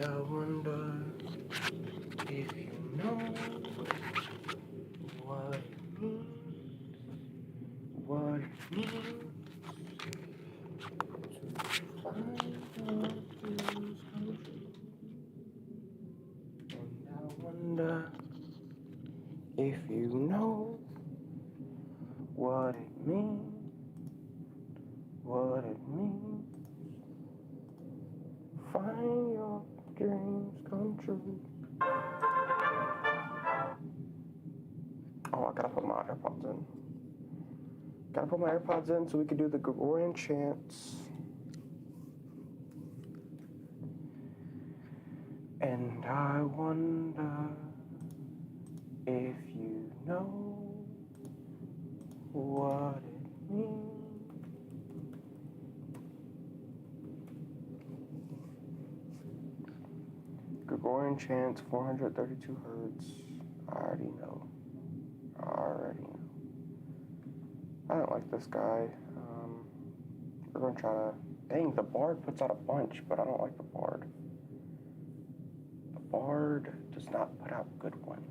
I wonder if you know what it means to find what feels true. And I wonder if you know what it means, find your dreams come true. Oh, I gotta put my AirPods in. Gotta put my AirPods in so we can do the Gregorian chants. And I wonder if you know what it means. Gregorian chants, 432 hertz. I already know. I don't like this guy. We're gonna try to. Dang, the Bard puts out a bunch, but I don't like the Bard. The Bard does not put out good ones.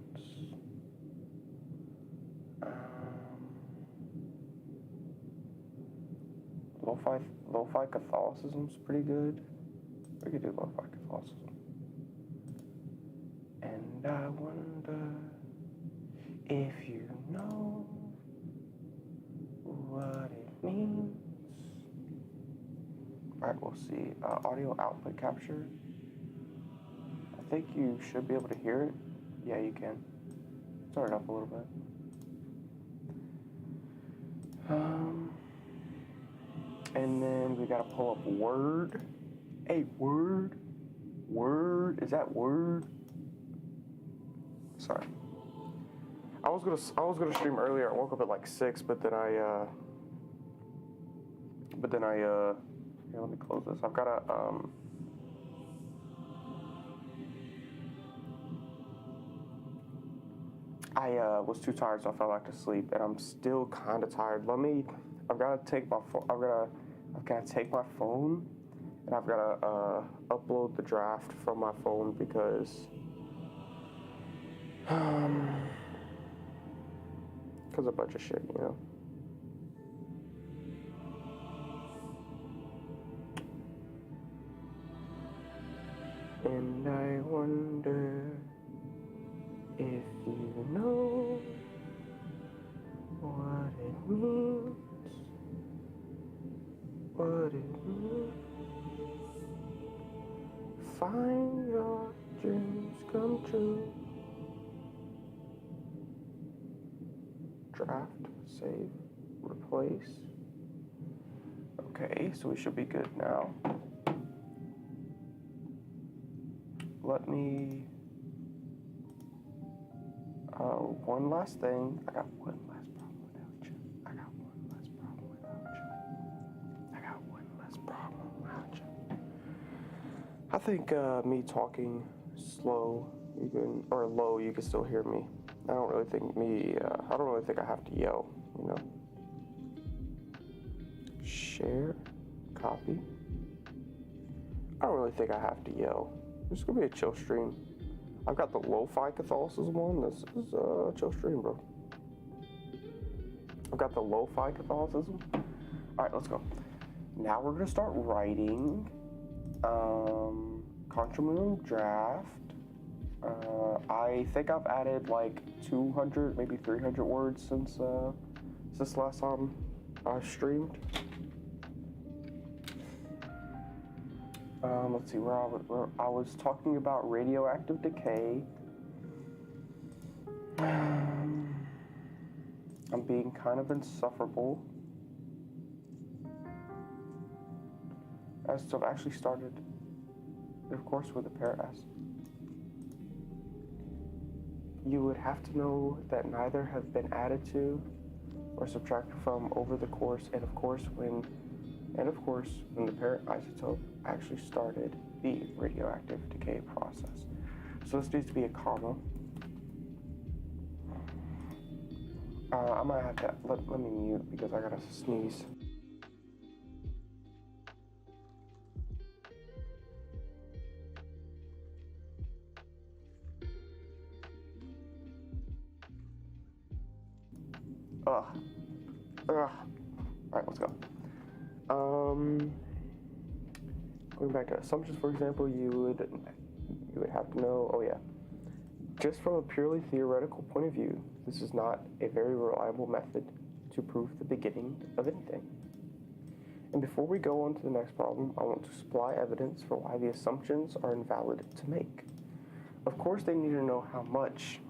Lo-fi Catholicism's pretty good. We could do lo-fi Catholicism. And I wonder if you know what it means. Alright, we'll see. Audio output capture. I think you should be able to hear it. Yeah, you can. Start it up a little bit. And then we gotta pull up Word. Hey, Word. Is that Word? Sorry. I was gonna stream earlier. I woke up at like 6, but then I here, let me close this. I've gotta I was too tired, so I fell back to sleep, and I'm still kind of tired. I've gotta take my phone. I've gotta take my phone, and I've gotta upload the draft from my phone because a bunch of shit, you know. And I wonder if you know what it means, find your dreams come true. Draft, save, replace. Okay, so we should be good now. Let me, one last thing. I got one last problem without you. I think me talking slow, low, you can still hear me. I don't really think I have to yell, you know. Share, copy. I don't really think I have to yell. It's gonna be a chill stream. I've got the lo-fi Catholicism on. This is a chill stream, bro. I've got the lo-fi Catholicism. All right, let's go. Now we're gonna start writing. Contramundum draft. I think I've added like 200, maybe 300 words since last time I streamed. Let's see where I was talking about radioactive decay. I'm being kind of insufferable. As to have actually started, of course, with a paras. You would have to know that neither have been added to or subtracted from over the course, and of course when the parent isotope actually started the radioactive decay process. So this needs to be a comma. I might have to let me mute because I gotta sneeze. All right, let's go. Going back to assumptions, for example, you would have to know, just from a purely theoretical point of view, this is not a very reliable method to prove the beginning of anything. And before we go on to the next problem, I want to supply evidence for why the assumptions are invalid to make. Of course, they need to know how much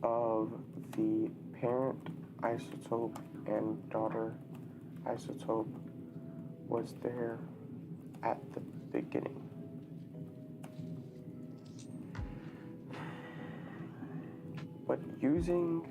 of the parent isotope and daughter isotope was there at the beginning. But using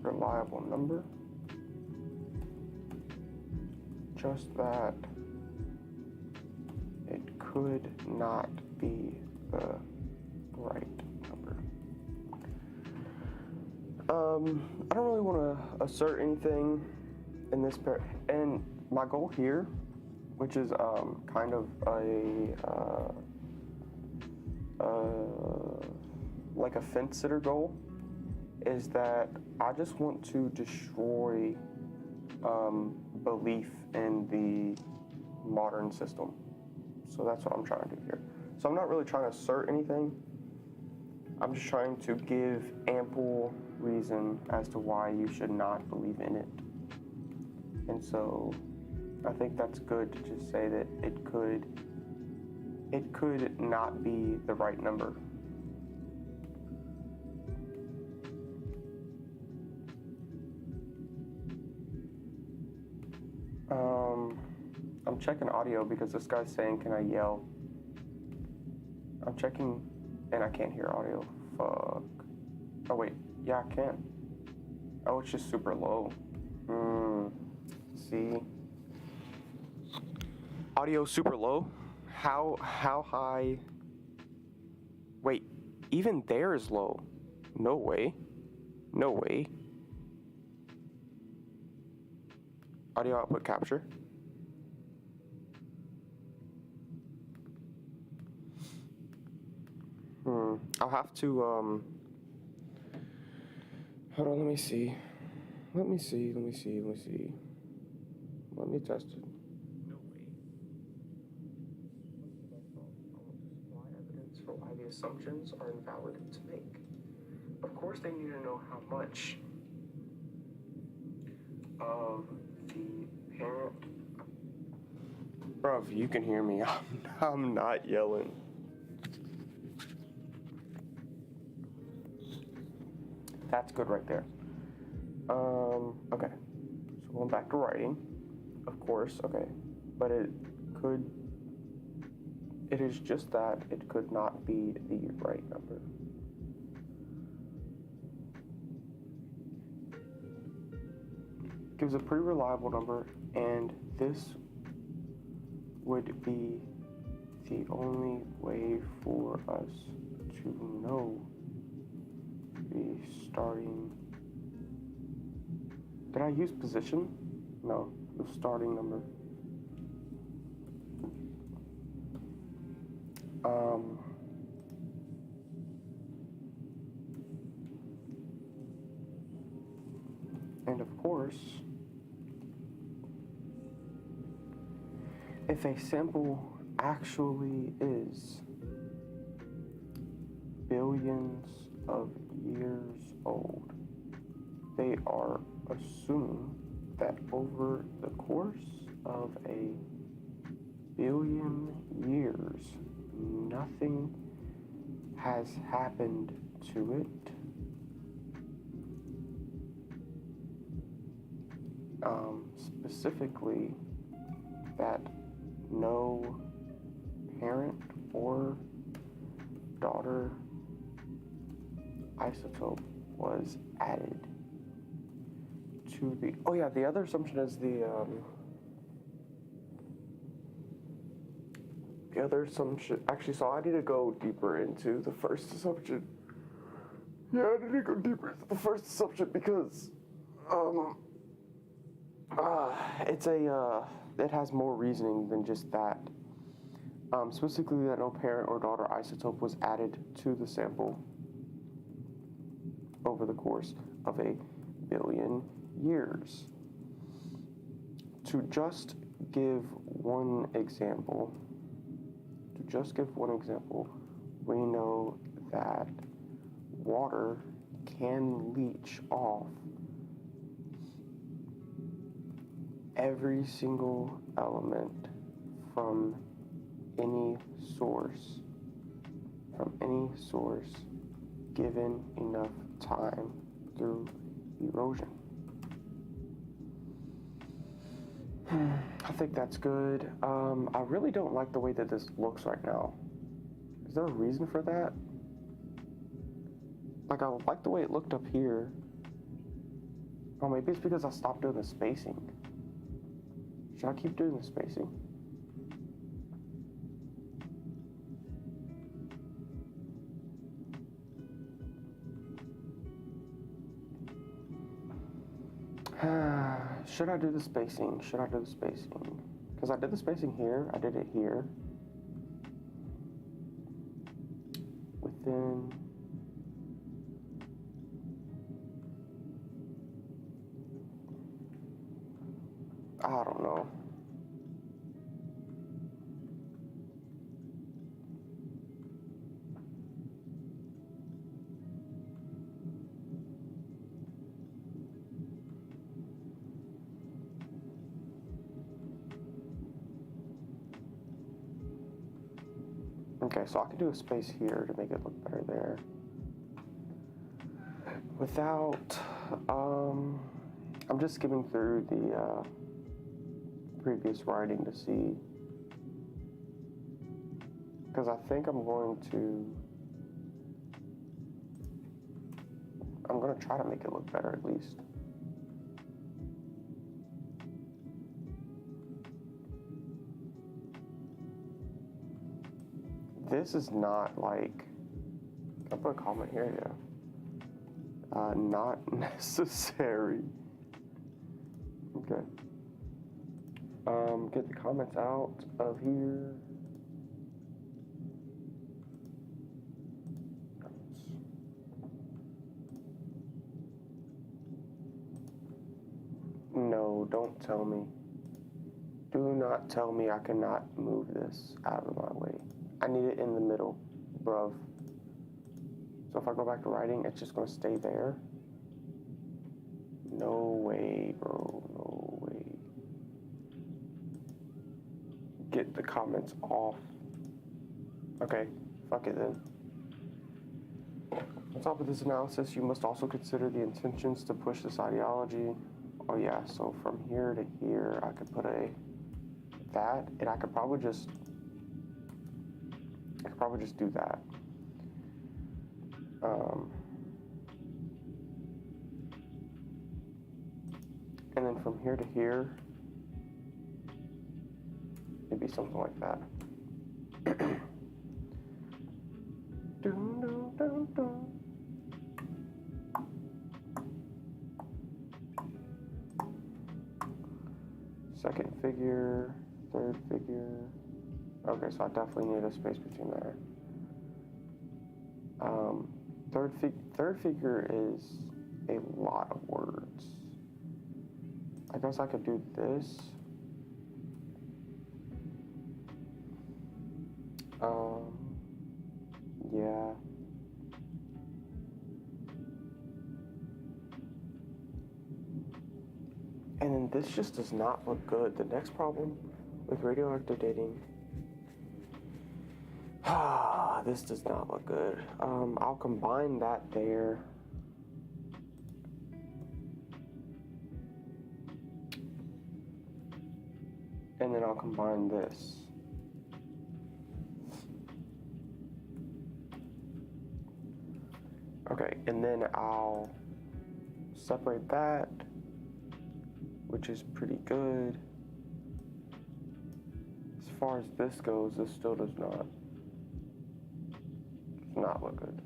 reliable number, just that it could not be the right number. I don't really want to assert anything in this and my goal here, which is kind of like a fence sitter goal, is that I just want to destroy belief in the modern system. So that's what I'm trying to do here. So I'm not really trying to assert anything. I'm just trying to give ample reason as to why you should not believe in it. And so I think that's good to just say that it could not be the right number. I'm checking audio because this guy's saying, can I yell? I'm checking and I can't hear audio. Fuck. Oh wait, yeah, I can. Oh, it's just super low. See? Audio super low? How high? Wait, even there is low. No way. No way. Audio output capture. I'll have to, hold on, let me see. Let me test it. No way. I want to supply evidence for why the assumptions are invalid to make. Of course, they need to know how much of the parent. Bruv, you can hear me. I'm not yelling. That's good right there. Okay. So going back to writing, of course, okay. But it is just that it could not be the right number. Gives a pretty reliable number, and this would be the only way for us to know the starting. Did I use position? No, the starting number. And of course, if a sample actually is billions of years old, they are assuming that over the course of a billion years, nothing has happened to it. Specifically, that no parent or daughter isotope was added to the. Oh yeah, the other assumption is the other assumption. Actually, so I need to go deeper into the first assumption. Yeah, I didn't go deeper into the first assumption because, it has more reasoning than just that. Specifically that no parent or daughter isotope was added to the sample over the course of a billion years. To just give one example, we know that water can leach off every single element from any source, given enough time through erosion. I think that's good. I really don't like the way that this looks right now. Is there a reason for that? Like, I like the way it looked up here. Oh, maybe it's because I stopped doing the spacing. Should I keep doing the spacing? Should I do the spacing? Because I did the spacing here, I did it here. Within... I don't know. Okay, so I could do a space here to make it look better there. Without, I'm just skimming through the previous writing to see, because I think I'm going to try to make it look better at least. This is not like, I'll put a comment here, yeah. Not necessary. Okay. Get the comments out of here. No, don't tell me. Do not tell me I cannot move this out of my way. I need it in the middle, bruv. So if I go back to writing, it's just gonna stay there. No way, bro, no way. Get the comments off. Okay, fuck it then. On top of this analysis, you must also consider the intentions to push this ideology. Oh yeah, so from here to here, I could put that, and I could probably just do that. And then from here to here, it'd be something like that. Dun, dun, dun, dun. Second figure, third figure. Okay, so I definitely need a space between there. Third figure is a lot of words. I guess I could do this. Yeah. And then this just does not look good. The next problem with radioactive dating. This does not look good. I'll combine that there. And then I'll combine this. Okay, and then I'll separate that, which is pretty good. As far as this goes, this still does not look good.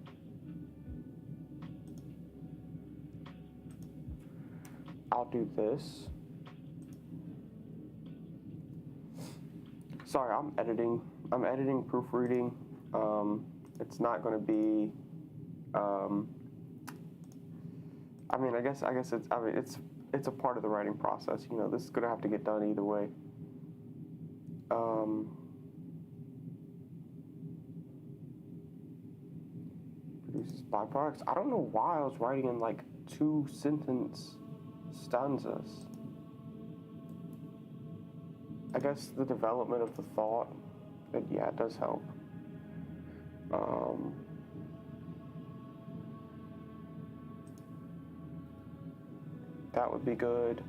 do this. Sorry, I'm editing, proofreading. It's not going to be, I mean, I guess it's a part of the writing process. You know, this is going to have to get done either way. Produces byproducts. I don't know why I was writing in like 2-sentence stanzas. I guess the development of the thought, yeah, it does help. That would be good.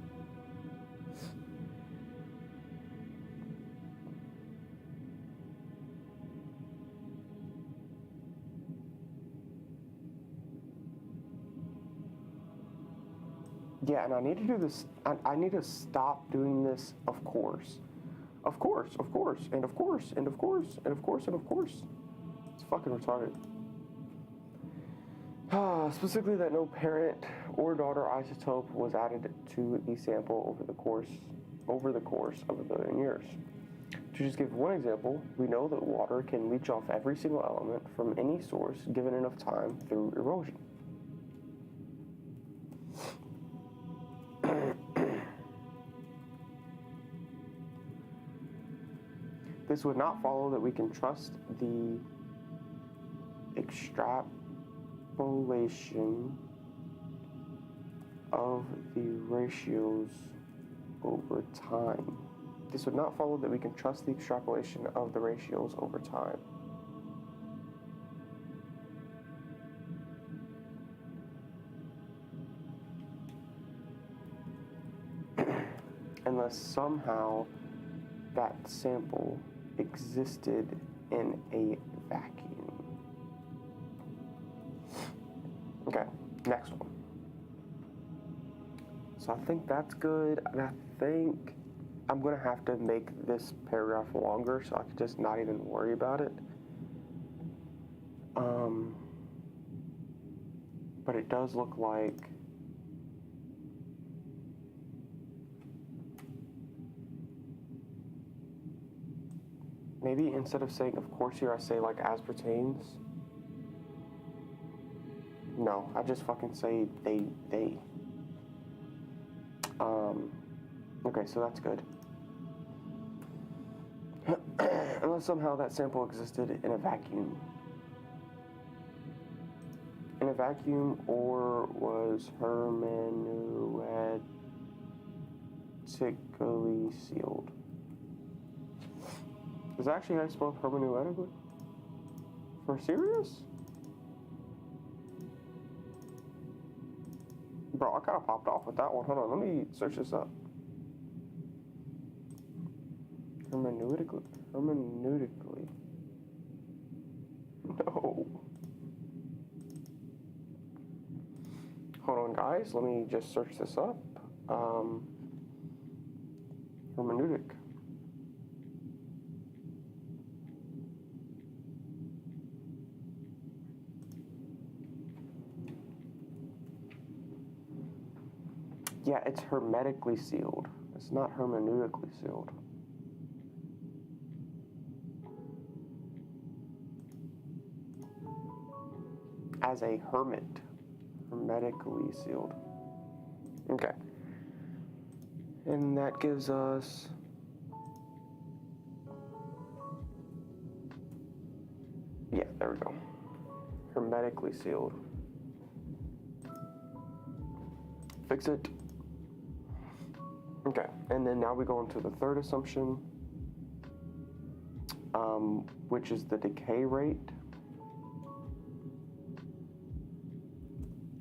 Yeah, and I need to do this. I need to stop doing this, of course. Of course, of course, and of course, and of course, and of course, and of course. It's fucking retarded. Specifically that no parent or daughter isotope was added to the sample over the course of 1 billion years. To just give one example, we know that water can leach off every single element from any source given enough time through erosion. This would not follow that we can trust the extrapolation of the ratios over time. This would not follow that we can trust the extrapolation of the ratios over time. Unless somehow that sample existed in a vacuum. Okay, next one. So I think that's good, and I think I'm gonna have to make this paragraph longer so I can just not even worry about it. But it does look like maybe instead of saying of course here, I say like as pertains. No, I just fucking say they. Okay, so that's good. Unless somehow that sample existed in a vacuum. In a vacuum or was hermeneutically sealed. Is that actually how you spell hermeneutically? For serious? Bro, I kind of popped off with that one. Hold on, let me search this up. Hermeneutically? No. Hold on, guys. Let me just search this up. Hermeneutic. Yeah, it's hermetically sealed. It's not hermeneutically sealed. As a hermit. Hermetically sealed. Okay. And that gives us... Yeah, there we go. Hermetically sealed. Fix it. Okay, and then now we go into the third assumption, which is the decay rate.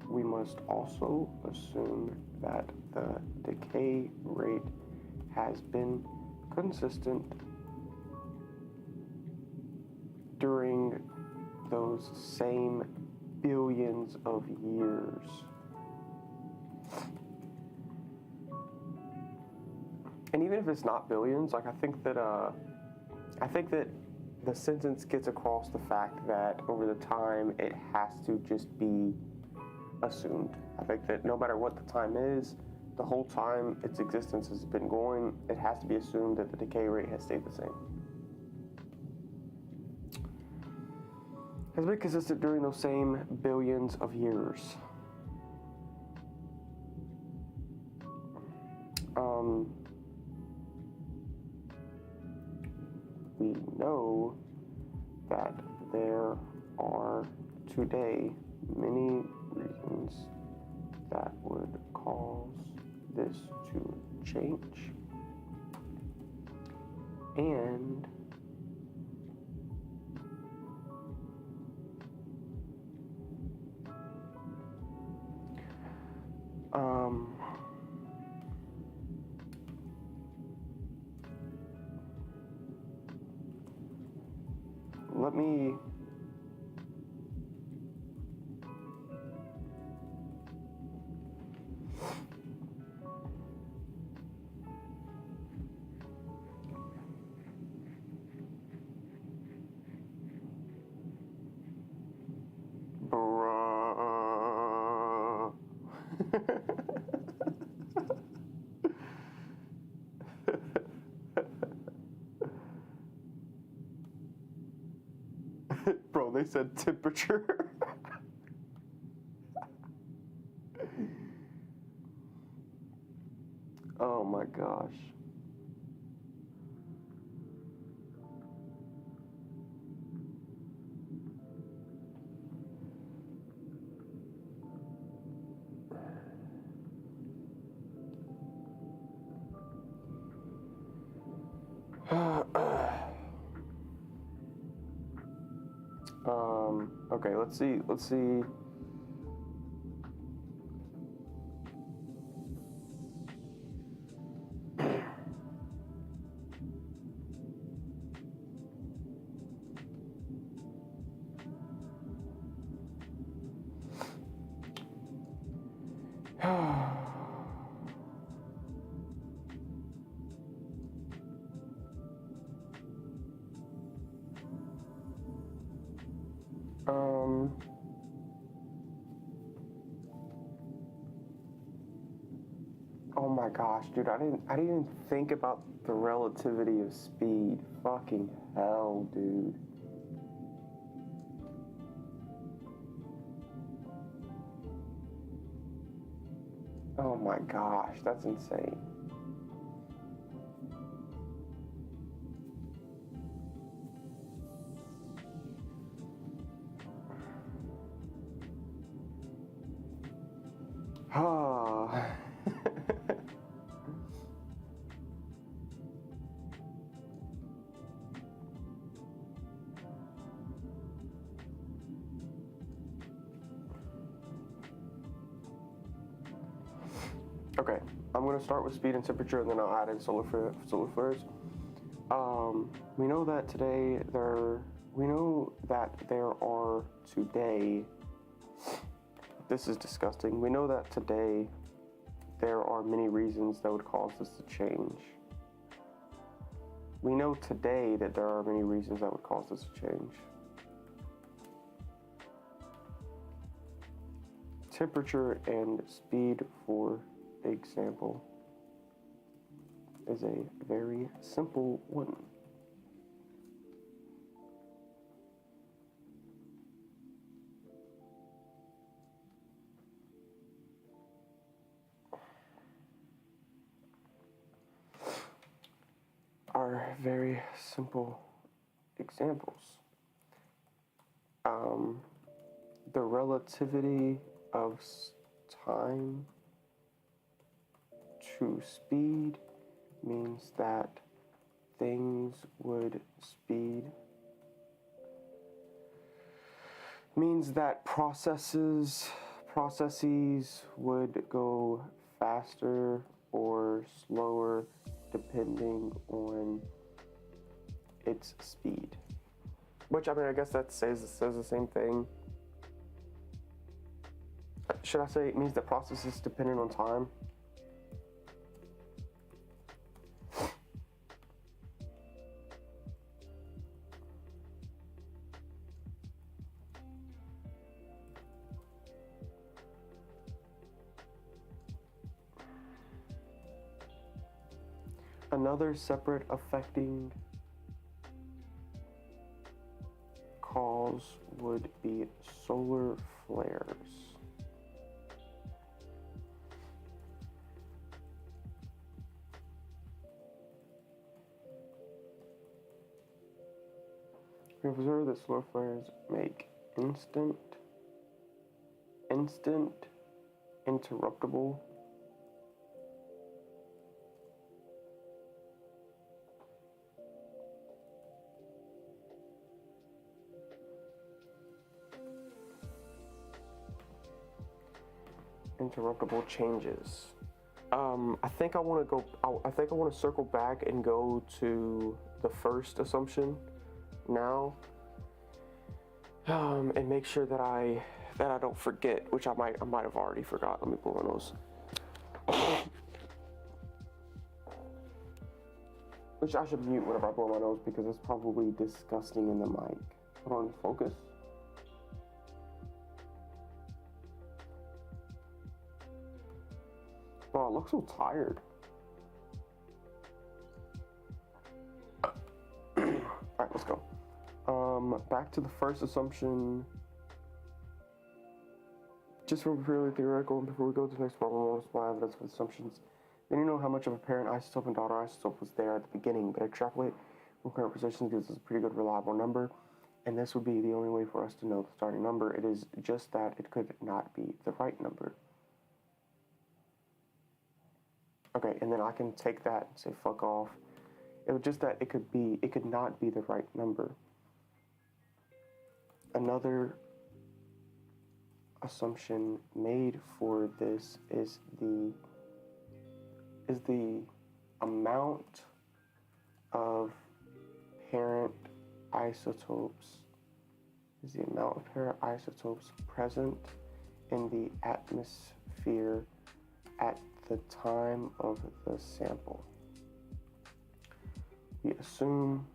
We must also assume that the decay rate has been consistent during those same billions of years. And even if it's not billions, like I think that the sentence gets across the fact that over the time it has to just be assumed. I think that no matter what the time is, the whole time its existence has been going, it has to be assumed that the decay rate has stayed the same. Has been consistent during those same billions of years. We know that there are today many reasons that would cause this to change. And let me Bro, they said temperature. Oh my gosh. Okay, let's see. Oh my gosh, dude, I didn't even think about the relativity of speed. Fucking hell, dude. Oh my gosh, that's insane. Ah. Okay, I'm going to start with speed and temperature, and then I'll add in solar flares. We know that there are today. This is disgusting. We know that today there are many reasons that would cause this to change. We know today that there are many reasons that would cause this to change. Temperature and speed, for example, is a very simple one. Are very simple examples. The relativity of time to speed means that things would speed, means that processes would go faster or slower depending on its speed. Which, I mean, I guess that says the same thing. Should I say it means that process is dependent on time? Another separate affecting cause would be solar flares. We have observed that solar flares make instant, interruptible, changes. I think I want to circle back and go to the first assumption now, and make sure that I don't forget, which I might have already forgot. Let me blow my nose. Which I should mute whenever I blow my nose because it's probably disgusting in the mic. Hold on, focus. Oh, I look so tired. Alright, let's go. Back to the first assumption. Just from purely theoretical, and before we go to the next problem, we'll supply evidence for the assumptions. Then you know how much of a parent isotope and daughter isotope was there at the beginning, but extrapolate from current positions gives us a pretty good reliable number, and this would be the only way for us to know the starting number. It is just that it could not be the right number. Okay, and then I can take that and say fuck off. It was just that it could not be the right number. Another assumption made for this is the amount of parent isotopes present in the atmosphere at the time of the sample. We assume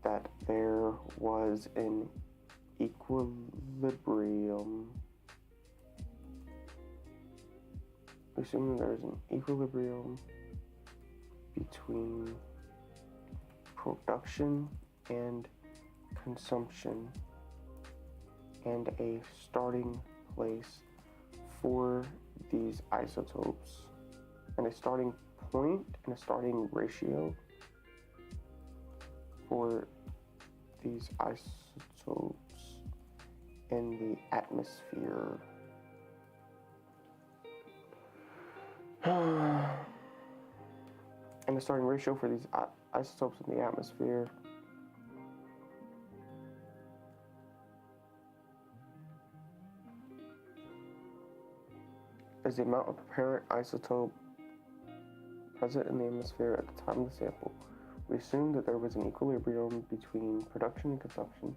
that there was an equilibrium. We assume that there's an equilibrium between production and consumption and a starting place for these isotopes, and a starting point and a starting ratio for these isotopes in the atmosphere. And the starting ratio for these isotopes in the atmosphere is the amount of parent isotope present in the atmosphere at the time of the sample. We assume that there was an equilibrium between production and consumption.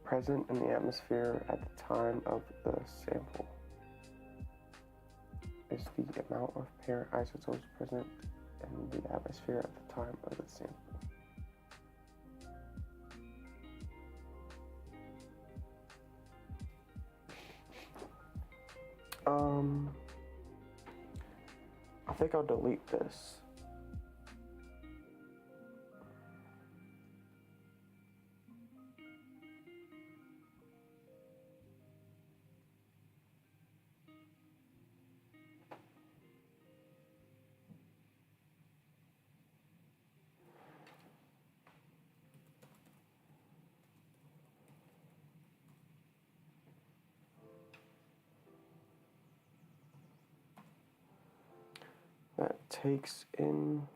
Present in the atmosphere at the time of the sample is the amount of parent isotopes present in the atmosphere at the time of the sample. I think I'll delete this. That takes in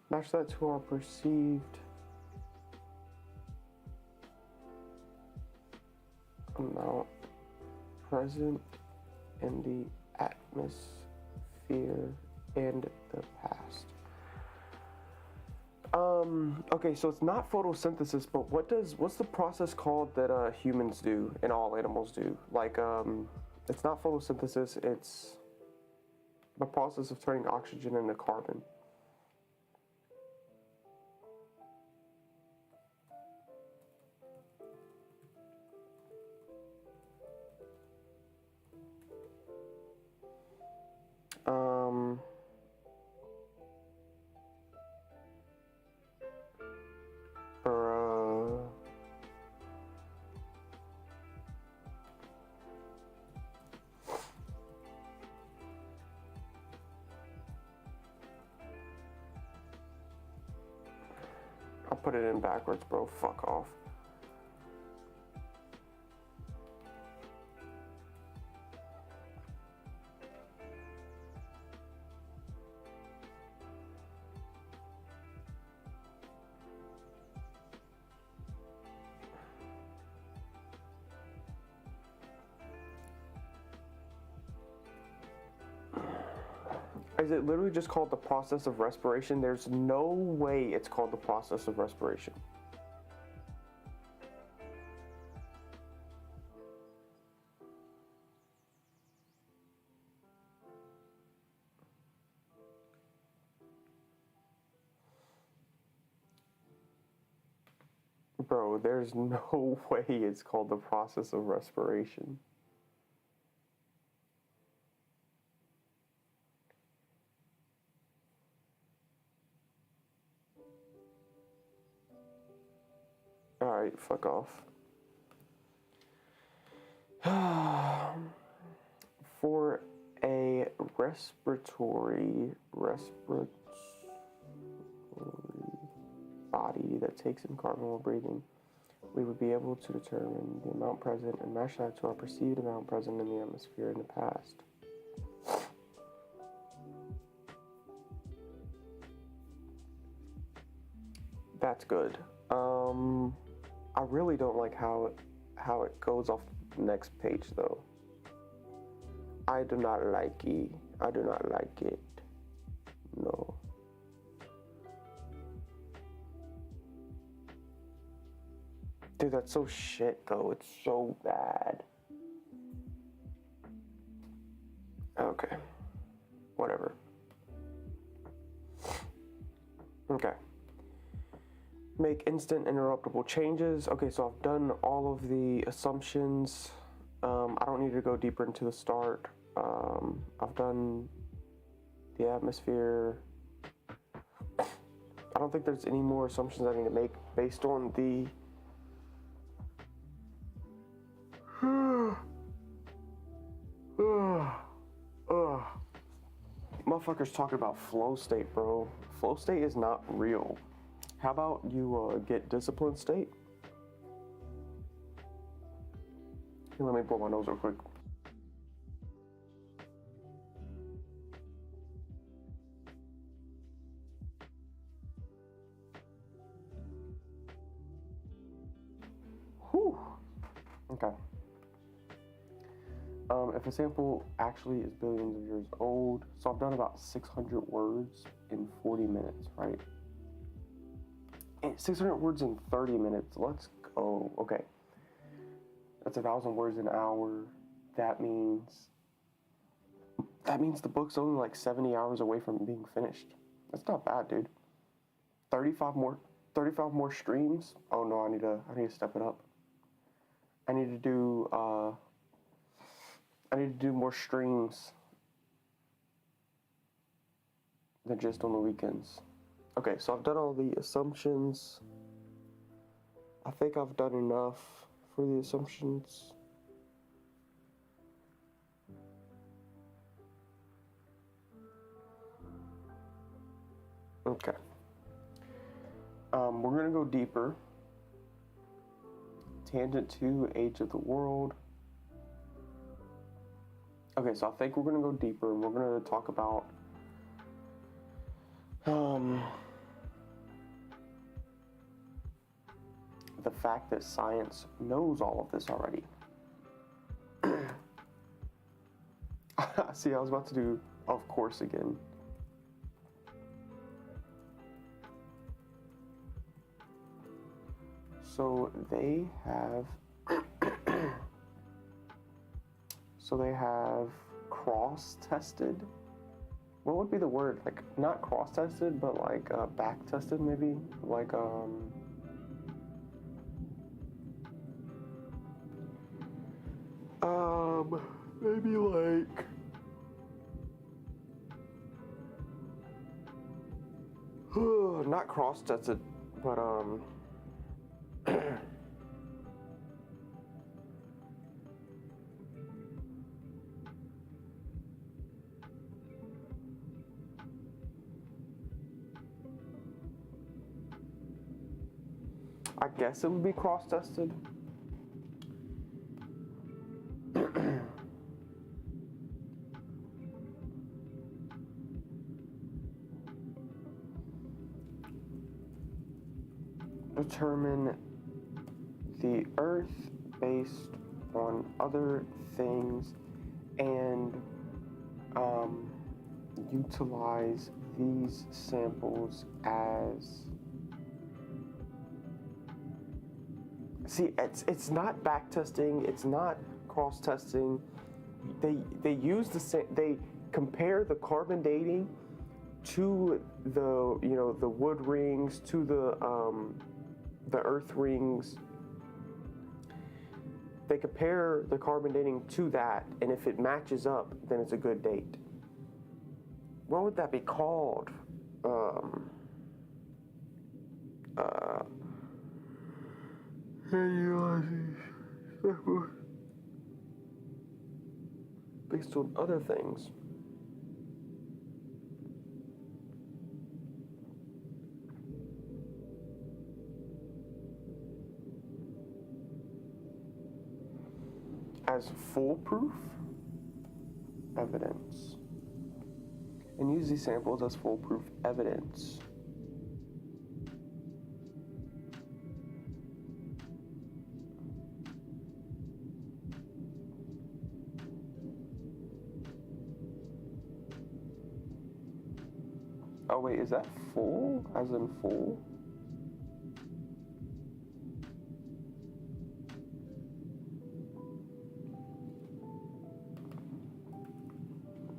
match that to our perceived amount present in the atmosphere and the past. Okay, so it's not photosynthesis, but what's the process called that humans do and all animals do? Like, it's not photosynthesis, it's the process of turning oxygen into carbon. Bruh. I'll put it in backwards, bro. Fuck off. Is it literally just called the process of respiration? There's no way it's called the process of respiration. Bro, there's no way it's called the process of respiration. Alright, fuck off. For a respiratory body that takes in carbon while breathing, we would be able to determine the amount present and match that to our perceived amount present in the atmosphere in the past. That's good. I really don't like how it goes off the next page though. I do not like it. I do not like it. No. Dude, that's so shit though. It's so bad. Okay. Whatever. Okay. Make instant interruptible changes. Okay, so I've done all of the assumptions. I don't need to go deeper into the start. I've done the atmosphere. I don't think there's any more assumptions I need to make based on the motherfuckers talking about flow state, bro. Flow state is not real. How about you get disciplined state? Here, let me blow my nose real quick. Whew. Okay. If a sample actually is billions of years old, so I've done about 600 words in 40 minutes, right? 600 words in 30 minutes. Let's go. Okay. That's 1,000 words an hour. That means the book's only like 70 hours away from being finished. That's not bad, dude. 35 more streams. Oh no, I need to step it up. I need to do more streams than just on the weekends. Okay, so I've done all the assumptions. I think I've done enough for the assumptions. Okay. We're gonna go deeper. Tangent 2, Age of the World. Okay, so I think we're gonna go deeper and we're gonna talk about the fact that science knows all of this already. See, I was about to do of course again. So they have cross-tested. What would be the word? Like, not cross-tested, but like back-tested maybe? Like, maybe like, not cross-tested, but I guess it would be cross-tested. Determine the earth based on other things and utilize these samples as... See, it's not back testing, it's not cross testing. They use the same. They compare the carbon dating to the the wood rings, to the earth rings. They compare the carbon dating to that, and if it matches up, then it's a good date. What would that be called? Based on other things. As foolproof evidence. And use these samples as foolproof evidence. Oh wait, is that full? As in full?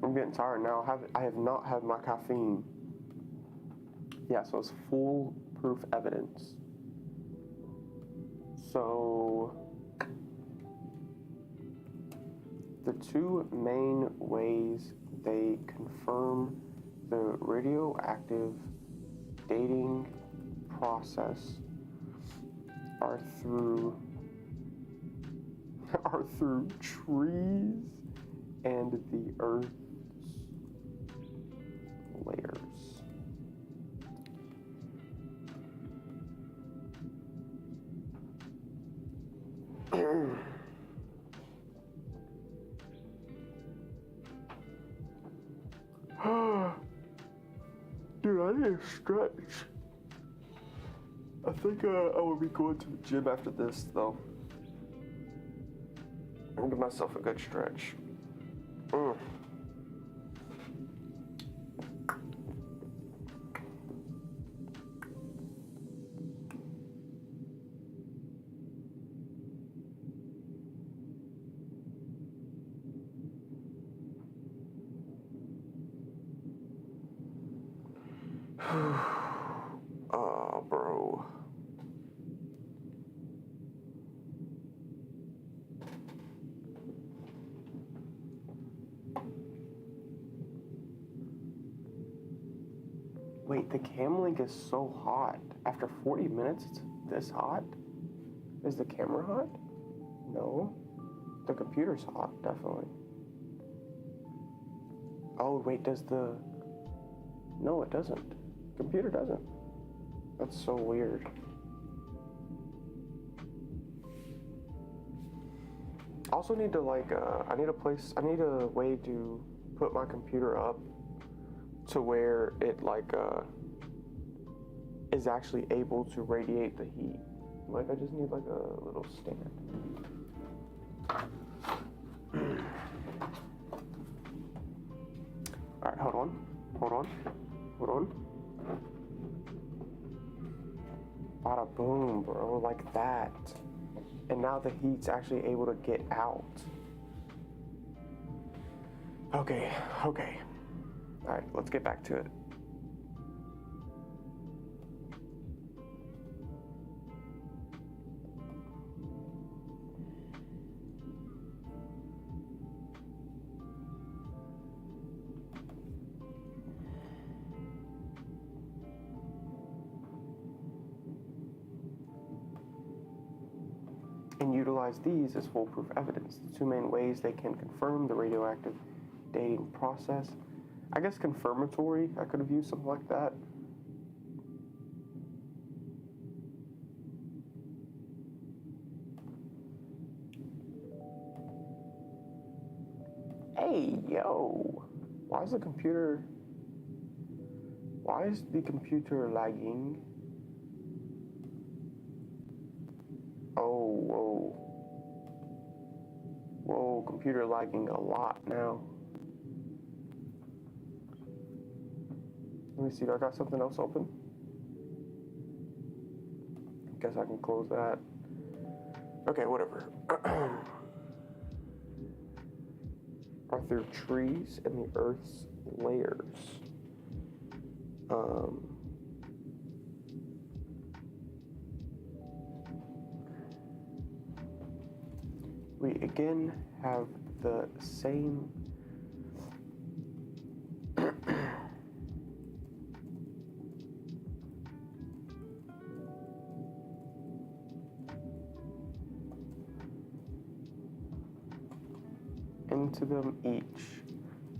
I'm getting tired now. I have not had my caffeine. Yeah, so it's foolproof evidence. So the two main ways they confirm the radioactive dating process are through trees and the Earth's layers. Dude, I need to stretch. I think I will be going to the gym after this, though. I'll give myself a good stretch. Oh, bro. Wait, the cam link is so hot. After 40 minutes, it's this hot? Is the camera hot? No. The computer's hot, definitely. Oh, wait, does the... No, it doesn't. Computer doesn't. That's so weird. I also need to I need a way to put my computer up to where it is actually able to radiate the heat. Like, I just need a little stand. All right, hold on. Bada Boom, bro, like that. And now the heat's actually able to get out. Okay. All right, let's get back to it. And utilize these as foolproof evidence. The two main ways they can confirm the radioactive dating process. I guess confirmatory, I could have used something like that. Hey, yo! Why is the computer lagging? Oh, whoa, computer lagging a lot now. Let me see, do I got something else open? Guess I can close that. Okay, whatever. Are there trees in the Earth's layers? We again have the same into them each,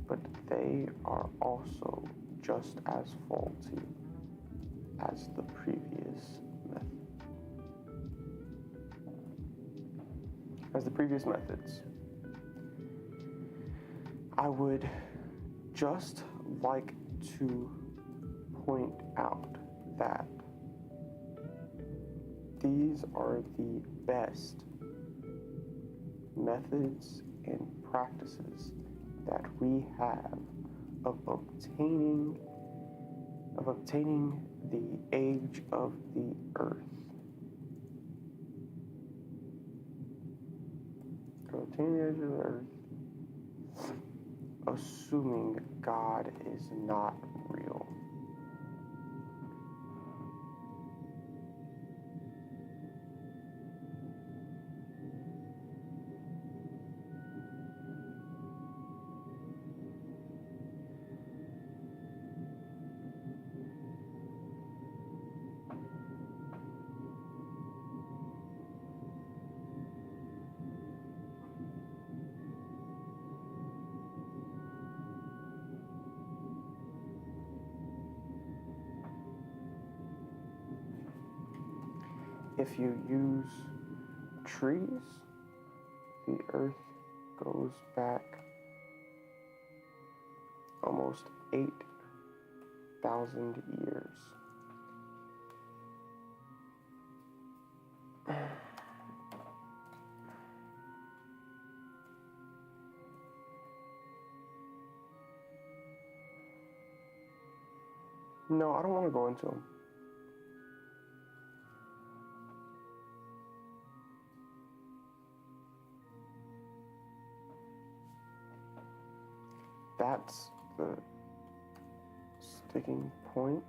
but they are also just as faulty as the previous methods. I would just like to point out that these are the best methods and practices that we have of obtaining the age of the earth. Obtaining the age of the earth, assuming God is not real. If you use trees, the earth goes back almost 8,000 years. No, I don't want to go into them. That's the sticking point.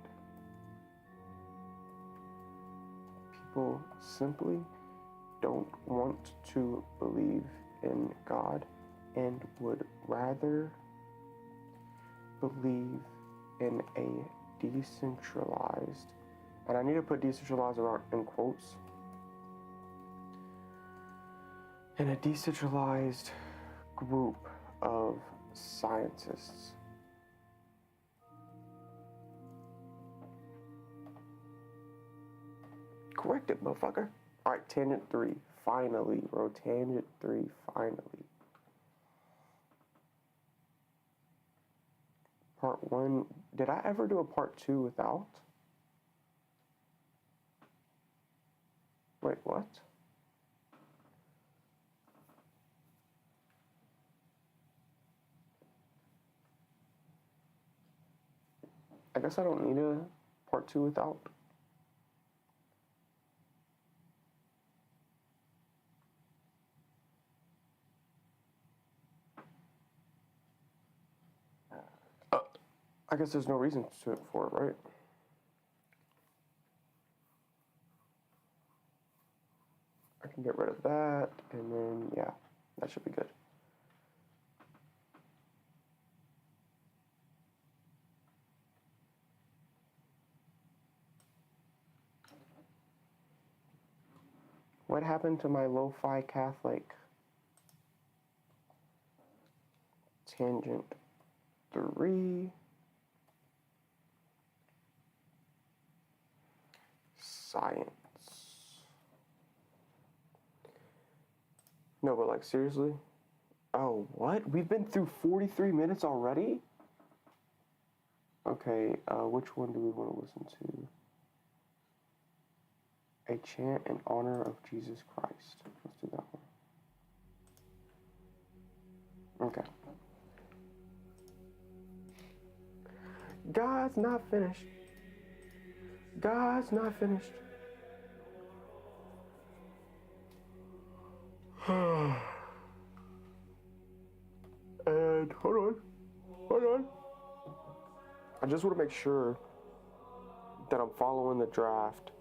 People simply don't want to believe in God and would rather believe in a decentralized, and I need to put decentralized in quotes, in a decentralized group of scientists. Correct it, motherfucker. All right, tangent 3. Finally, bro. Tangent 3, finally. Part 1. Did I ever do a part 2 without? Wait, what? I guess I don't need a part 2 without. I guess there's no reason for it, right? I can get rid of that, and then, yeah, that should be good. What happened to my lo-fi Catholic? Tangent 3. Science. No, but like, seriously? Oh, what? We've been through 43 minutes already? Okay, which one do we want to listen to? A chant in honor of Jesus Christ. Let's do that one. Okay. God's not finished. God's not finished. And hold on. I just want to make sure that I'm following the draft.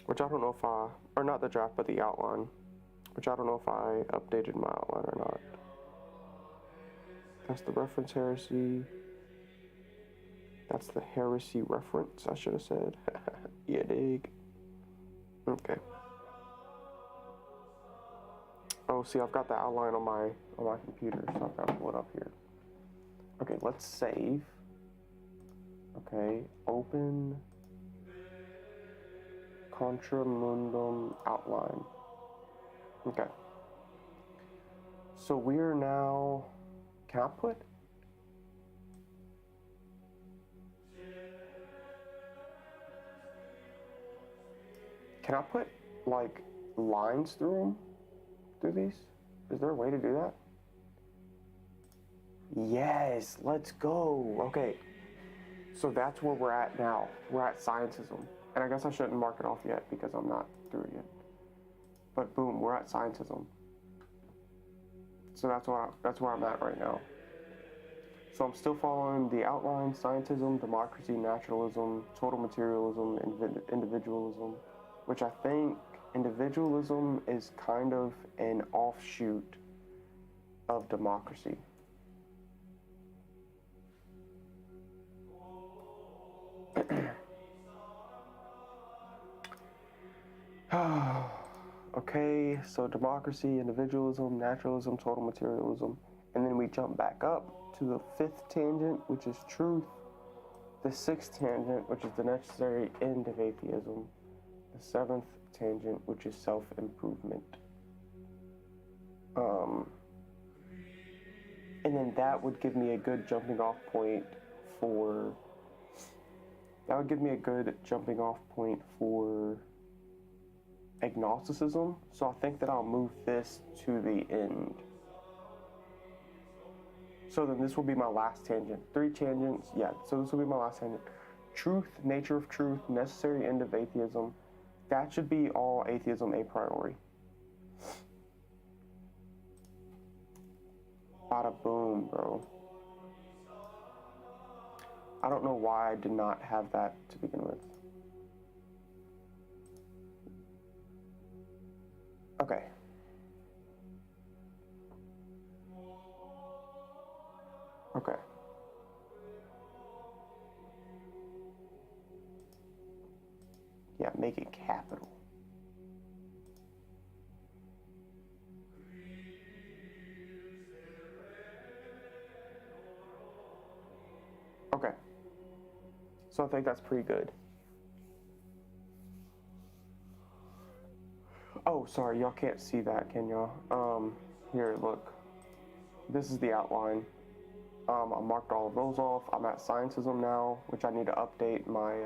Which I don't know if or not the draft, but the outline. Which I don't know if I updated my outline or not. That's the reference heresy. That's the heresy reference, I should have said. Yeah, dig. Okay. Oh, see, I've got the outline on my computer, so I've got to pull it up here. Okay, let's save. Okay, open Contra Mundum outline. Okay. So we're now, can I put? Can I put like lines through them? Through these? Is there a way to do that? Yes, let's go. Okay. So that's where we're at now. We're at scientism. And I guess I shouldn't mark it off yet because I'm not through it yet. But boom, we're at scientism. So that's where I'm at right now. So I'm still following the outline: scientism, democracy, naturalism, total materialism, individualism, which I think individualism is kind of an offshoot of democracy. Okay, so democracy, individualism, naturalism, total materialism, and then we jump back up to the 5th tangent, which is truth, the 6th tangent, which is the necessary end of atheism, the 7th tangent, which is self-improvement. And then that would give me a good jumping off point for agnosticism. So I think that I'll move this to the end. So then this will be my last tangent. 3 tangents, yeah, so this will be my last tangent. Truth, nature of truth, necessary end of atheism. That should be all atheism a priori. Bada boom, bro. I don't know why I did not have that to begin with. Okay. Okay. Yeah, make it capital. Okay. So I think that's pretty good. Oh, sorry, y'all can't see that, can y'all? Here, look. This is the outline. I marked all of those off. I'm at scientism now, which I need to update my,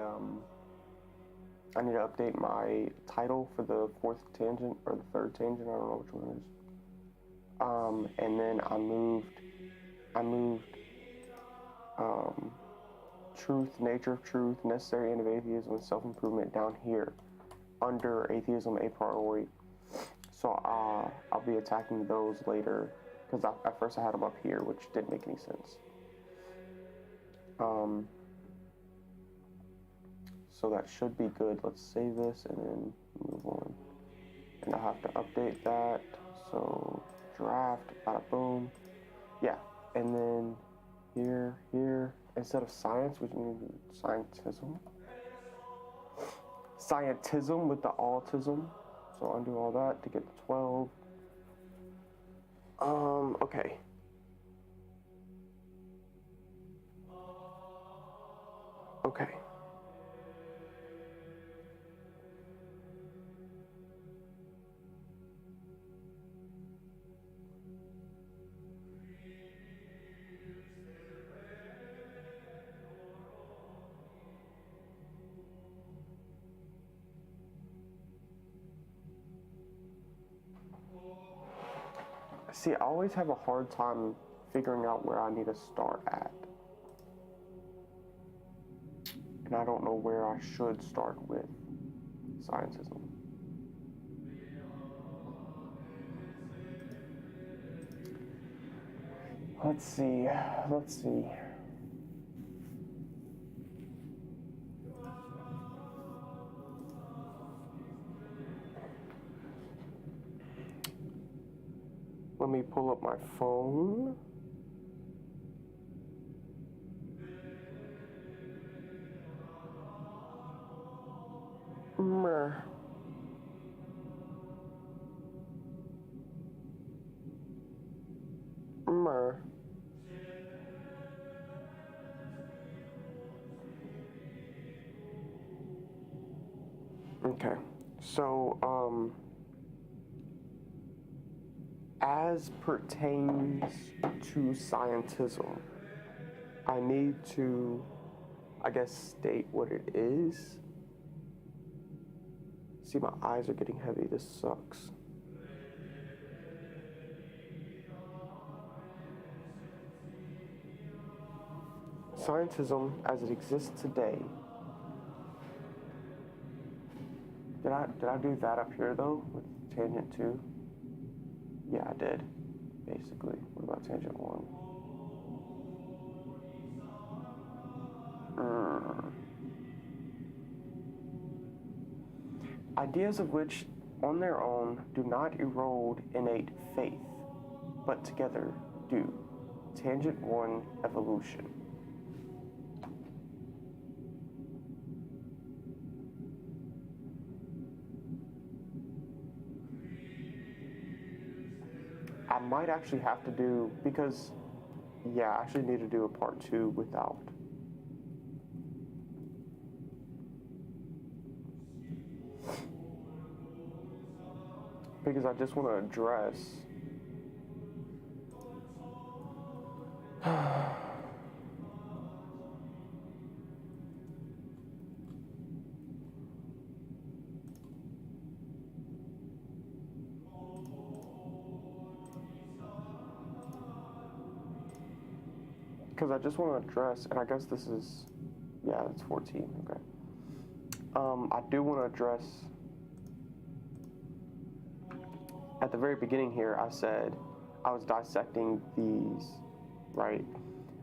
title for the 4th tangent, or the 3rd tangent, I don't know which one it is. And then I moved, truth, nature of truth, necessary end of atheism, and self-improvement down here, under atheism a priori. So I'll be attacking those later, because at first I had them up here, which didn't make any sense. So that should be good. Let's save this and then move on. And I have to update that. So draft, bada boom. Yeah, and then here, instead of science, we need to do scientism. Scientism with the autism. So undo all that to get the 12. Okay. Okay. See, I always have a hard time figuring out where I need to start at. And I don't know where I should start with scientism. Let's see. Let me pull up my phone. Mer. Okay, so, as pertains to scientism, I need to, I guess, state what it is. See, my eyes are getting heavy. This sucks. Scientism, as it exists today. Did I do that up here though with tangent 2? Yeah, I did. Basically. What about tangent 1? Ideas of which, on their own, do not erode innate faith, but together do. Tangent 1, evolution. I might actually have to do, because, yeah, I actually need to do a part 2 without. Because I just want to address and I guess this is, yeah, it's 14, okay. I do want to address, at the very beginning here, I said I was dissecting these, right?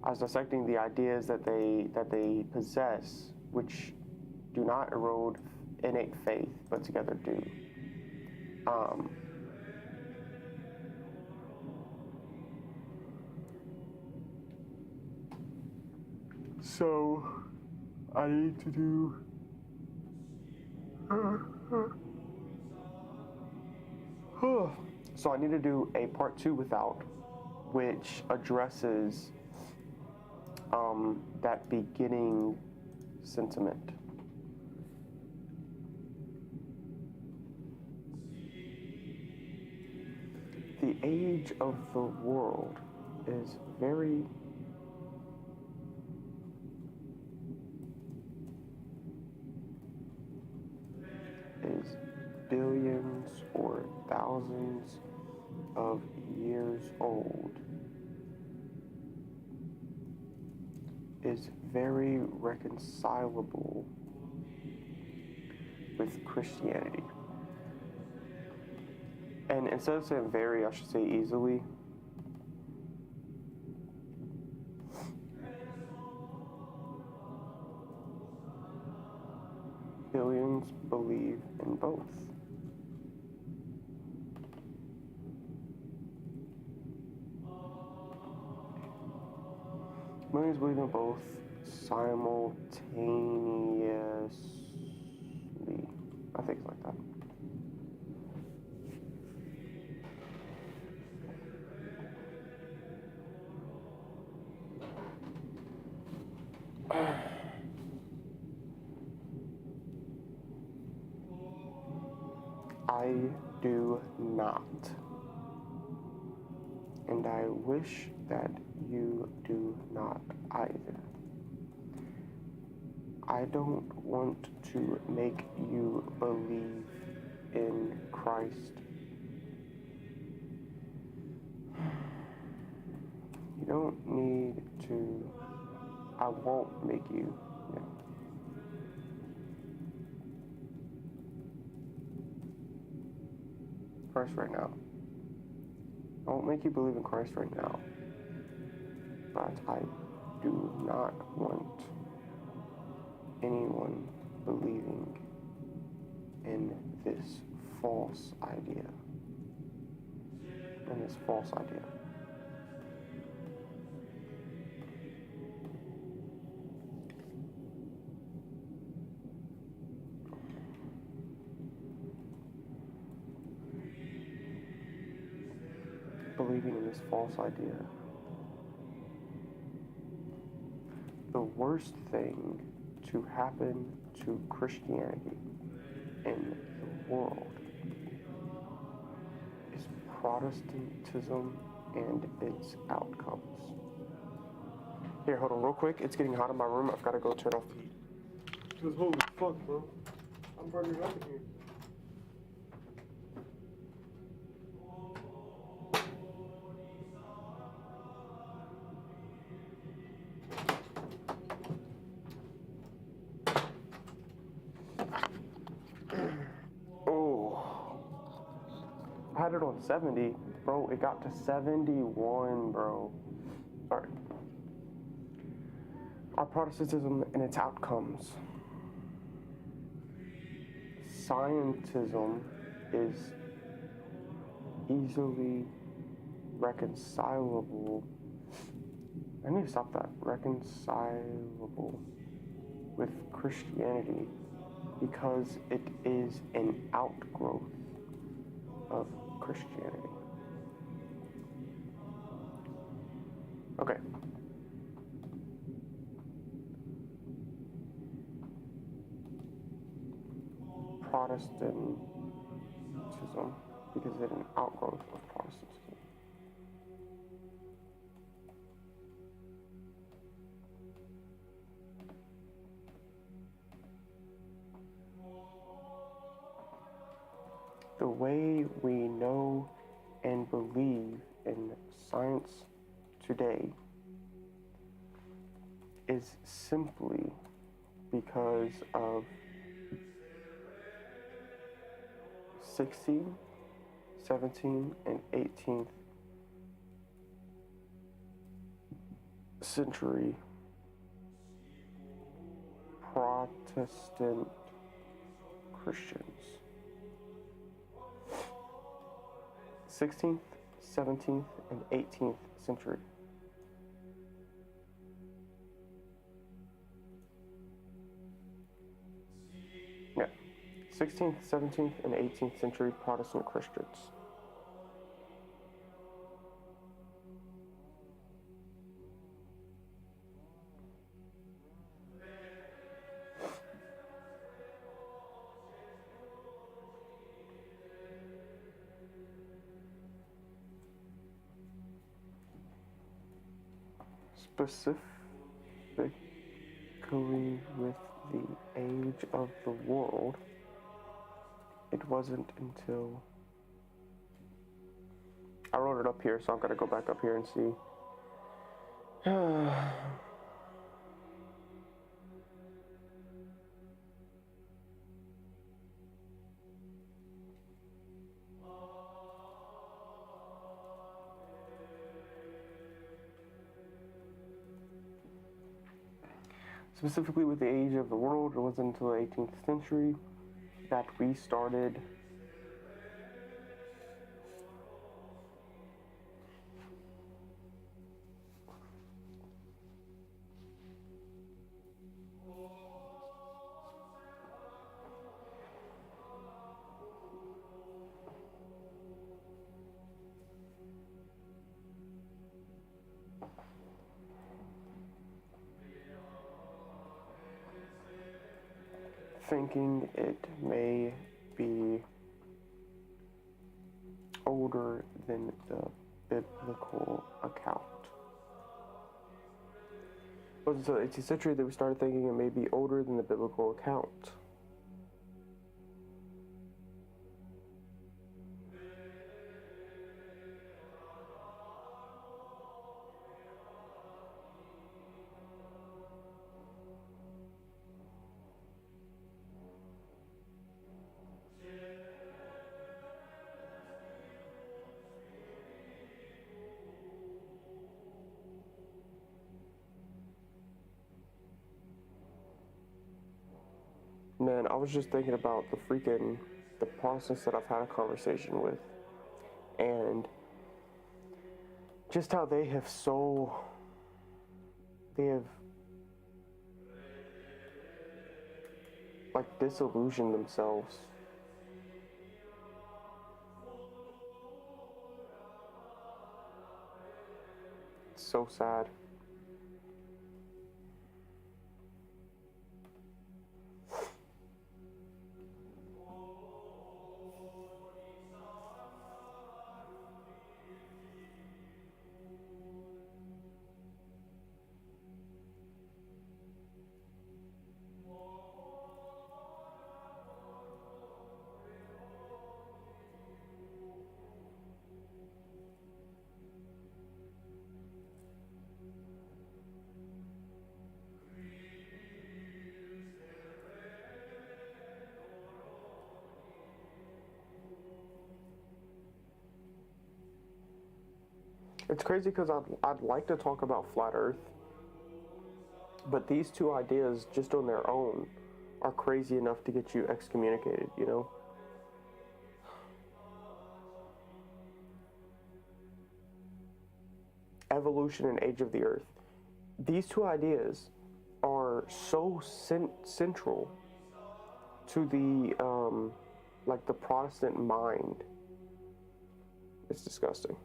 I was dissecting the ideas that they possess, which do not erode innate faith, but together do. So I need to do so I need to do a part 2 without, which addresses that beginning sentiment. The age of the world is very billions or thousands of years old, is very reconcilable with Christianity. And instead of saying very, I should say easily. must believe in both. Millions believe in both simultaneously. I think it's like that. I do not. And I wish that you do not either. I don't want to make you believe in Christ. You don't need to. I won't make you. Yeah. Christ right now. I won't make you believe in Christ right now. But I do not want anyone believing in this false idea. In this false idea. Believing in this false idea. The worst thing to happen to Christianity in the world is Protestantism and its outcomes. Here, hold on real quick. It's getting hot in my room. I've got to go turn off the heat. Because holy fuck, bro. I'm burning up in here. I had it on 70, bro. It got to 71, bro. Sorry. Our Protestantism and its outcomes. Scientism is easily reconcilable. I need to stop that. Reconcilable with Christianity because it is an outgrowth of Christianity. Okay. Protestantism, because it's an outgrowth of Protestantism. The way we know and believe in science today is simply because of 16th, 17th, and 18th century Protestant Christians. 16th, 17th, and 18th century. Yeah. 16th, 17th, and 18th century Protestant Christians. Specifically with the age of the world, it wasn't until I wrote it up here, so I'm gonna go back up here and see. Specifically with the age of the world, it wasn't until the 18th century that we started thinking it may be older than the biblical account. It was the 18th century that we started thinking it may be older than the biblical account. Man, I was just thinking about the Protestants that I've had a conversation with, and just how they have like disillusioned themselves. It's so sad. It's crazy because I'd like to talk about flat Earth, but these two ideas just on their own are crazy enough to get you excommunicated, you know? Evolution and age of the Earth. These two ideas are so central to the, like the Protestant mind. It's disgusting.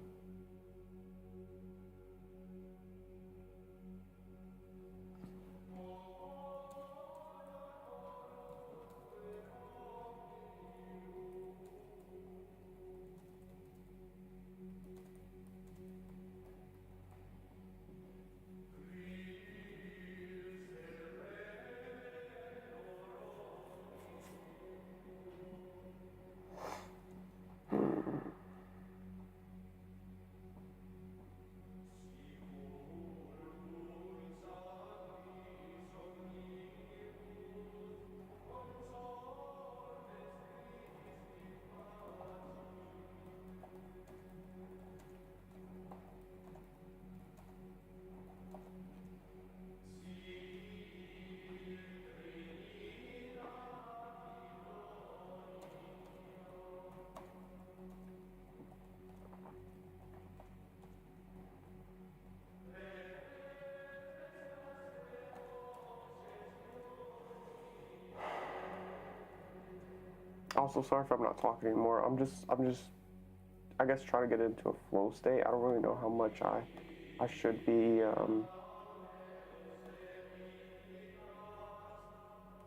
Also, sorry if I'm not talking anymore. I'm just, I guess, trying to get into a flow state. I don't really know how much I should be, you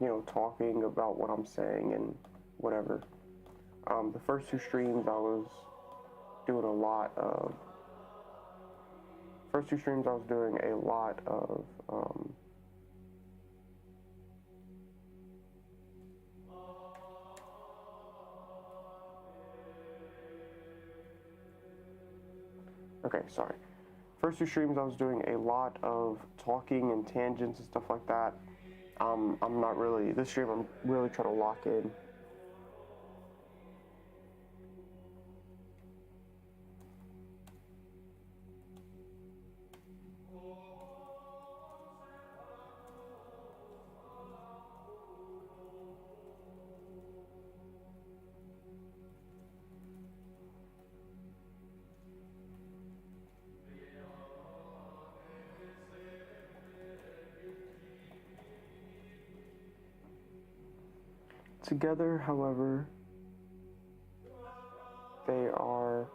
know, talking about what I'm saying and whatever. The first two streams I was doing a lot of, okay, sorry. First two streams I was doing a lot of talking and tangents and stuff like that. I'm not really, this stream I'm really trying to lock in. Together, however, they are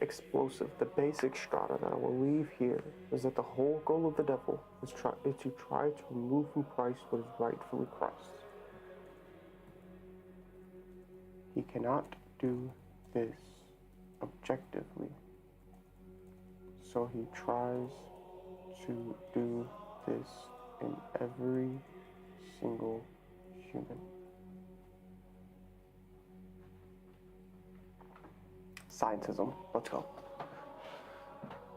explosive. The basic strata that I will leave here is that the whole goal of the devil is to try to remove from Christ what is rightfully Christ's. He cannot do this objectively, so he tries to do this in every single human. Scientism. Let's go.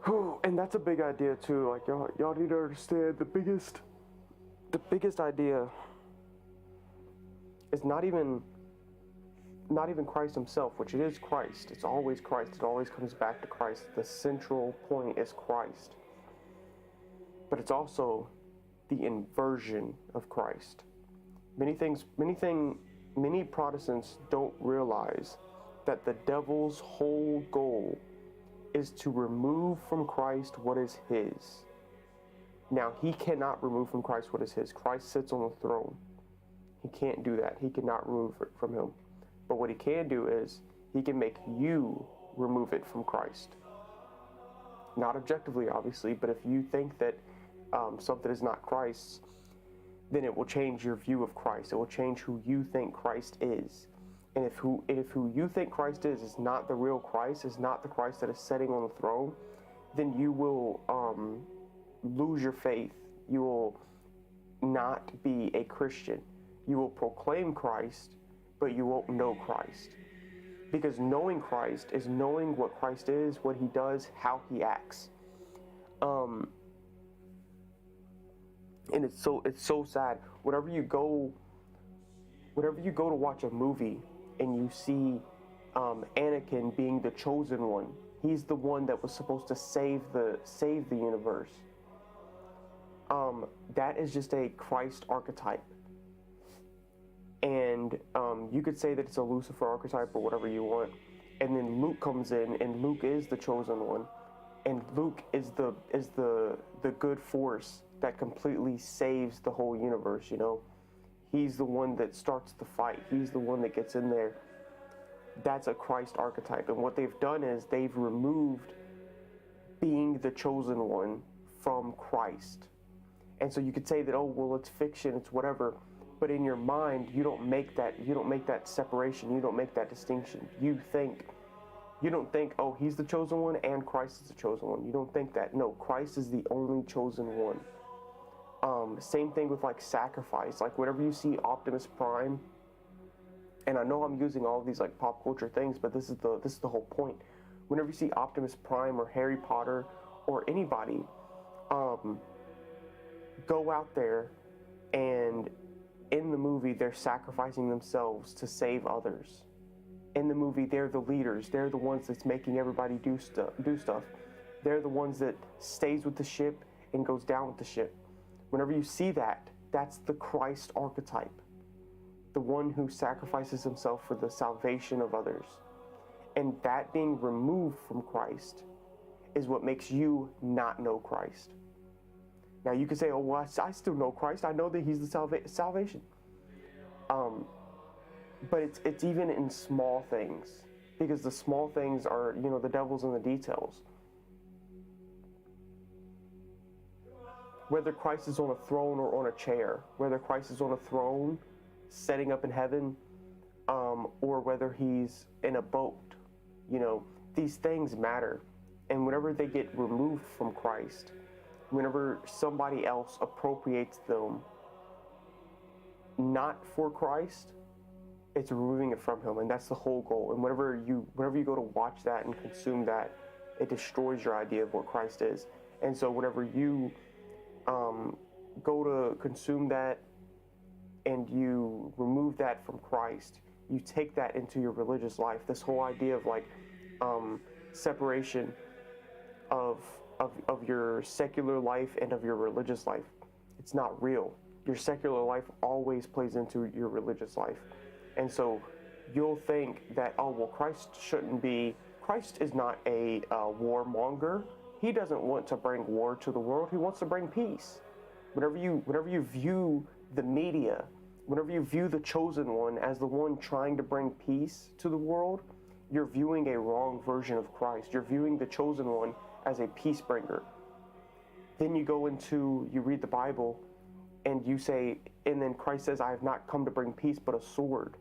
Whew, and that's a big idea too. Like y'all need to understand the biggest idea is not even Christ himself, which it is Christ. It's always Christ. It always comes back to Christ. The central point is Christ. But it's also the inversion of Christ. Many Protestants don't realize that the devil's whole goal is to remove from Christ what is his. Now, he cannot remove from Christ what is his. Christ sits on the throne. He can't do that. He cannot remove it from him. But what he can do is, he can make you remove it from Christ. Not objectively, obviously, but if you think that something is not Christ's, then it will change your view of Christ. It will change who you think Christ is. And if who you think Christ is not the real Christ, is not the Christ that is sitting on the throne, then you will lose your faith. You will not be a Christian. You will proclaim Christ, but you won't know Christ. Because knowing Christ is knowing what Christ is, what he does, how he acts. And it's so sad. Whenever you go to watch a movie and you see Anakin being the chosen one, he's the one that was supposed to save the universe. That is just a Christ archetype. And you could say that it's a Lucifer archetype or whatever you want. And then Luke comes in, and Luke is the chosen one. And Luke is the good force that completely saves the whole universe, you know? He's the one that starts the fight. He's the one that gets in there. That's a Christ archetype. And what they've done is they've removed being the chosen one from Christ. And so you could say that, oh, well, it's fiction, it's whatever. But in your mind, you don't make that separation. You don't make that distinction. You don't think, oh, he's the chosen one and Christ is the chosen one. You don't think that. No, Christ is the only chosen one. Same thing with like sacrifice. Like whenever you see Optimus Prime, and I know I'm using all of these like pop culture things, but this is the whole point. Whenever you see Optimus Prime or Harry Potter or anybody, go out there, and in the movie they're sacrificing themselves to save others. In the movie, they're the leaders. They're the ones that's making everybody do stuff. They're the ones that stays with the ship and goes down with the ship. Whenever you see that, that's the Christ archetype. The one who sacrifices himself for the salvation of others. And that being removed from Christ is what makes you not know Christ. Now you can say, oh, well, I still know Christ. I know that he's the salvation. But it's even in small things, because the small things are, the devil's in the details. Whether Christ is on a throne or on a chair, whether Christ is on a throne setting up in heaven, or whether he's in a boat, these things matter. And whenever they get removed from Christ, whenever somebody else appropriates them not for Christ, it's removing it from him, and that's the whole goal. And whenever you go to watch that and consume that, it destroys your idea of what Christ is. And so whenever you go to consume that and you remove that from Christ, you take that into your religious life. This whole idea of like separation of your secular life and of your religious life, it's not real. Your secular life always plays into your religious life. And so you'll think that, oh, well, Christ is not a warmonger. He doesn't want to bring war to the world. He wants to bring peace. Whenever you view the media, whenever you view the chosen one as the one trying to bring peace to the world, you're viewing a wrong version of Christ. You're viewing the chosen one as a peace bringer. Then you read the Bible, and then Christ says, I have not come to bring peace, but a sword.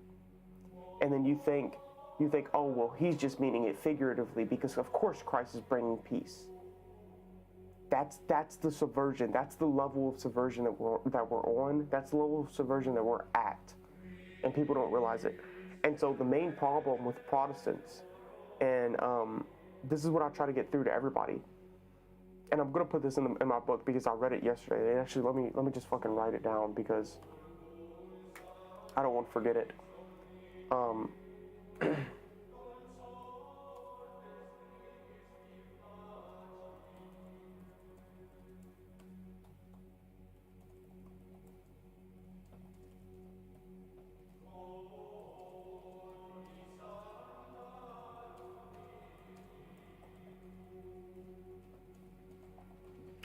And then you think, oh, well, he's just meaning it figuratively, because of course Christ is bringing peace. That's the subversion. That's the level of subversion that we're on. That's the level of subversion that we're at. And people don't realize it. And so the main problem with Protestants, and this is what I try to get through to everybody, and I'm going to put this in my book because I read it yesterday. And actually, let me just fucking write it down because I don't want to forget it.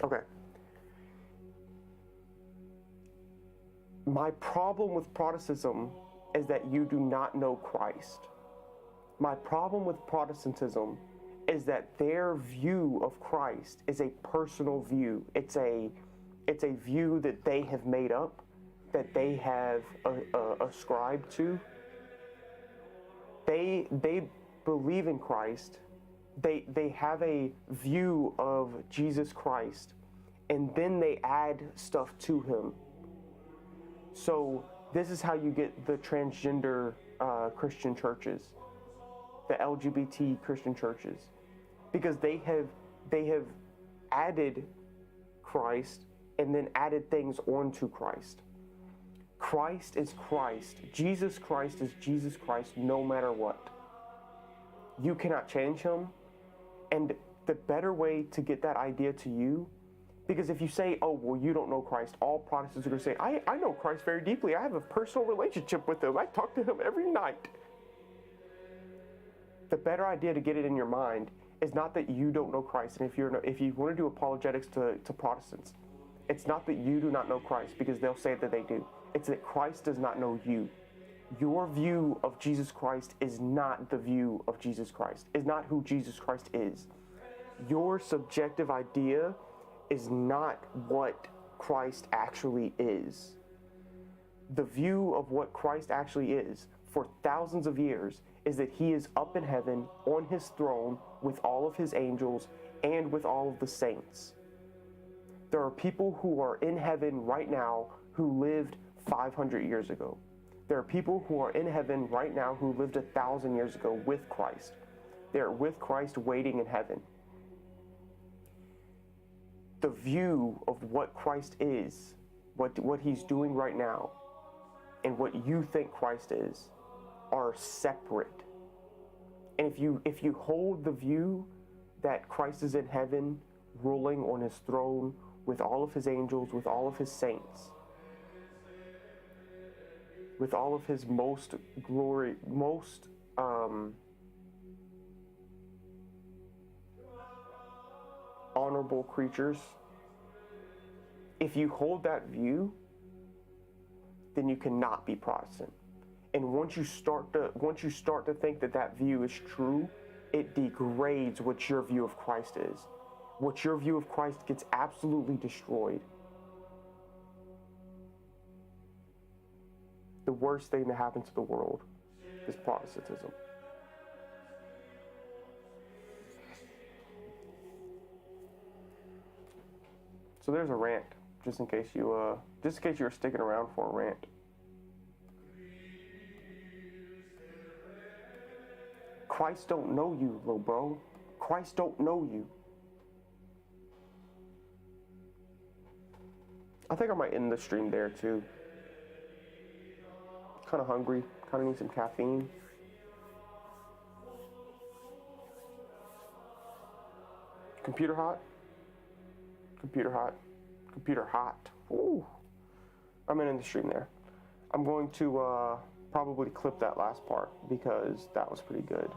Okay. My problem with Protestantism is that you do not know Christ. My problem with Protestantism is that their view of Christ is a personal view. It's a view that they have made up, that they have ascribed to. They believe in Christ. They have a view of Jesus Christ, and then they add stuff to him. So this is how you get the transgender Christian churches, the LGBT Christian churches, because they have added Christ and then added things onto Christ. Christ is Christ. Jesus Christ is Jesus Christ no matter what. You cannot change him. And the better way to get that idea to you, because if you say, oh, well, you don't know Christ, all Protestants are going to say, I know Christ very deeply. I have a personal relationship with him. I talk to him every night. The better idea to get it in your mind is not that you don't know Christ. And if you want to do apologetics to Protestants, it's not that you do not know Christ, because they'll say that they do. It's that Christ does not know you. Your view of Jesus Christ is not the view of Jesus Christ, is not who Jesus Christ is. Your subjective idea is not what Christ actually is. The view of what Christ actually is for thousands of years is that he is up in heaven on his throne with all of his angels and with all of the saints. There are people who are in heaven right now who lived 500 years ago. There are people who are in heaven right now who lived 1,000 years ago with Christ. They're with Christ waiting in heaven. The view of what Christ is, what he's doing right now, and what you think Christ is, are separate. And if you hold the view that Christ is in heaven, ruling on his throne with all of his angels, with all of his saints, with all of his most honorable creatures, if you hold that view, then you cannot be Protestant. And once you start to think that view is true, it degrades what your view of Christ is. What your view of Christ gets absolutely destroyed. The worst thing that happened to the world is Protestantism. So there's a rant, just in case you were sticking around for a rant. Christ don't know you, little bro. Christ don't know you. I think I might end the stream there too. Kind of hungry, kind of need some caffeine. Computer hot? Computer hot. Computer hot. Ooh. I'm gonna end the stream there. I'm going to probably clip that last part because that was pretty good.